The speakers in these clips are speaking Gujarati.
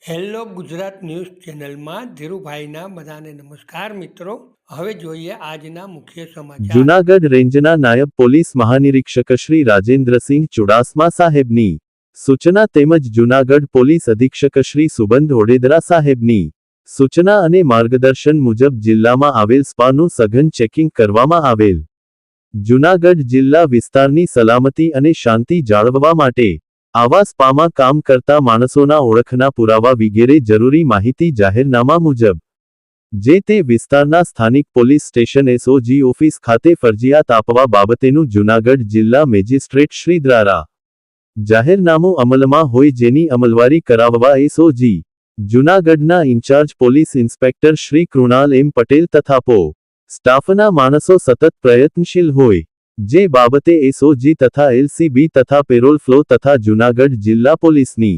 હેલો ગુજરાત ન્યૂઝ ચેનલમાં ધીરુભાઈના બધાને નમસ્કાર મિત્રો. હવે જોઈએ આજના મુખ્ય સમાચાર. જૂનાગઢ રેન્જના નાયબ પોલીસ મહાનિરીક્ષક શ્રી રાજેન્દ્રસિંહ ચુડાસમા સાહેબની સૂચના તેમજ જૂનાગઢ પોલીસ અધિક્ષક શ્રી સુબંધ ઓડેદરા સાહેબની સૂચના અને માર્ગદર્શન મુજબ જિલ્લામાં આવેલ સ્પાનું સઘન ચેકિંગ કરવામાં આવેલ. જૂનાગઢ જિલ્લા વિસ્તારની સલામતી અને શાંતિ જાળવવા માટે આવા સ્પામાં કામ કરતા માણસોના ઓળખના પુરાવા વગેરે જરૂરી માહિતી જાહેરનામા મુજબ જે તે વિસ્તારના સ્થાનિક પોલીસ સ્ટેશન એસઓજી ઓફિસ ખાતે ફરજિયાત આપવા બાબતેનું જૂનાગઢ જિલ્લા મેજિસ્ટ્રેટ શ્રી દ્વારા જાહેરનામું અમલમાં હોય જેની અમલવારી કરાવવા એસઓજી જૂનાગઢના incharge police inspector Shri Krunal M Patel તથા પો સ્ટાફના માણસો સતત પ્રયત્નશીલ હોય જે બાબતે એસઓજી તથા એલસીબી તથા પેરોલ ફ્લો તથા જૂનાગઢ જિલ્લા પોલીસની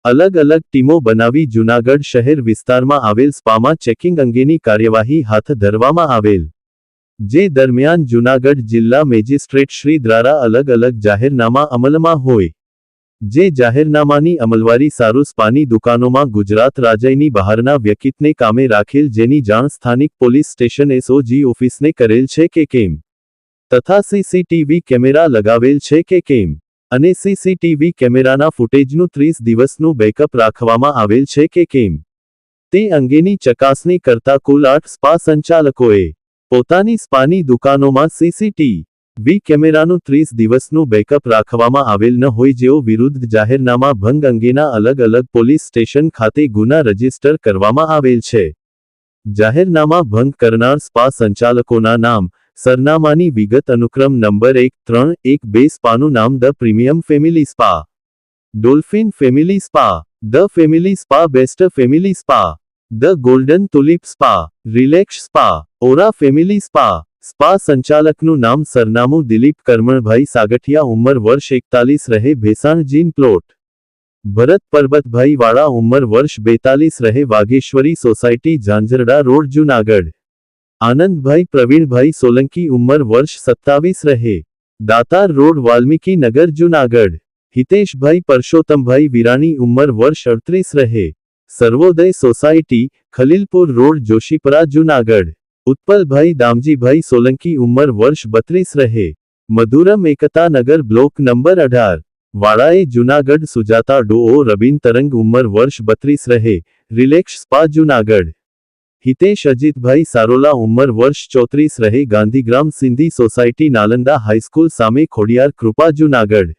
અલગ અલગ ટીમો બનાવી જૂનાગઢ શહેર વિસ્તારમાં આવેલ સ્પામાં ચેકિંગ અંગેની કાર્યવાહી હાથ ધરવામાં આવેલ. જે દરમિયાન જૂનાગઢ જિલ્લા મેજિસ્ટ્રેટ શ્રી દ્વારા અલગ અલગ જાહેરનામા અમલમાં હોય જે જાહેરનામાની અમલવારી સારું સ્પાની દુકાનોમાં ગુજરાત રાજ્યની બહારના વ્યક્તિને કામે રાખેલ જેની જાણ સ્થાનિક પોલીસ સ્ટેશન એસઓજી ઓફિસને કરેલ છે કે કેમ તથા સીસીટીવી કેમેરા લગાવેલ છે કે કેમ અને સીસીટીવી કેમેરાના ફૂટેજનું 30 દિવસનું બેકઅપ રાખવામાં આવેલ છે કે કેમ તે અંગેની ચકાસણી કરતા કુલ 8 સ્પા સંચાલકોએ પોતાની સ્પાની દુકાનોમાં સીસીટીવી કેમેરાનું 30 દિવસનું બેકઅપ રાખવામાં આવેલ ન હોય જેઓ વિરુદ્ધ જાહેરનામા ભંગ અંગેના અલગ અલગ પોલીસ સ્ટેશન ખાતે ગુના રજીસ્ટર કરવામાં આવેલ છે. જાહેરનામા ભંગ કરનાર સ્પા સંચાલકોના નામ સરનામાની વિગત અનુક્રમ નંબર 1312 સ્પાનું નામ the premium family spa, dolphin family spa, the family spa, best family spa, the golden tulip spa, relax spa, aura family spa. Spa સંચાલકનું નામ સરનામું દિલીપ કરમણભાઈ સાગઠિયા, ઉંમર વર્ષ 41, રહે ભેસાણ જીન પ્લોટ, ભરત પરબતભાઈ વાળા, ઉંમર વર્ષ 42, રહે વાઘેશ્વરી સોસાયટી, ઝાંઝરડા રોડ, જૂનાગઢ. આનંદભાઈ પ્રવીણભાઈ સોલંકી, ઉંમર વર્ષ 27, રહે દાતાર રોડ, વાલ્મીકી નગર, જૂનાગઢ. હિતેશભાઈ પરસોત્તમભાઈ વિરાણી, ઉંમર વર્ષ 38, રહે સર્વોદય સોસાયટી, ખલીલપુર રોડ, જોશીપરા, જૂનાગઢ. ઉત્પલભાઈ દામજીભાઈ સોલંકી, ઉંમર વર્ષ 32, રહે મધુરમ એકતા નગર, બ્લોક નંબર 18, વાળાએ, જૂનાગઢ. સુજાતા ડોઓ રબીન તરંગ, ઉંમર વર્ષ 32, રહે રિલેક્સ સ્પા, જૂનાગઢ. હિતેશ અજીતભાઈ સારોલા, ઉંમર વર્ષ 34, રહે ગાંધીગ્રામ સિંધી સોસાયટી, નાલંદા હાઈસ્કૂલ સામે, ખોડિયાર કૃપા, જૂનાગઢ.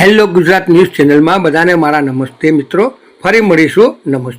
હેલો ગુજરાત ન્યૂઝ ચેનલમાં બધાને મારા નમસ્તે મિત્રો. ફરી મળીશું. નમસ્તે.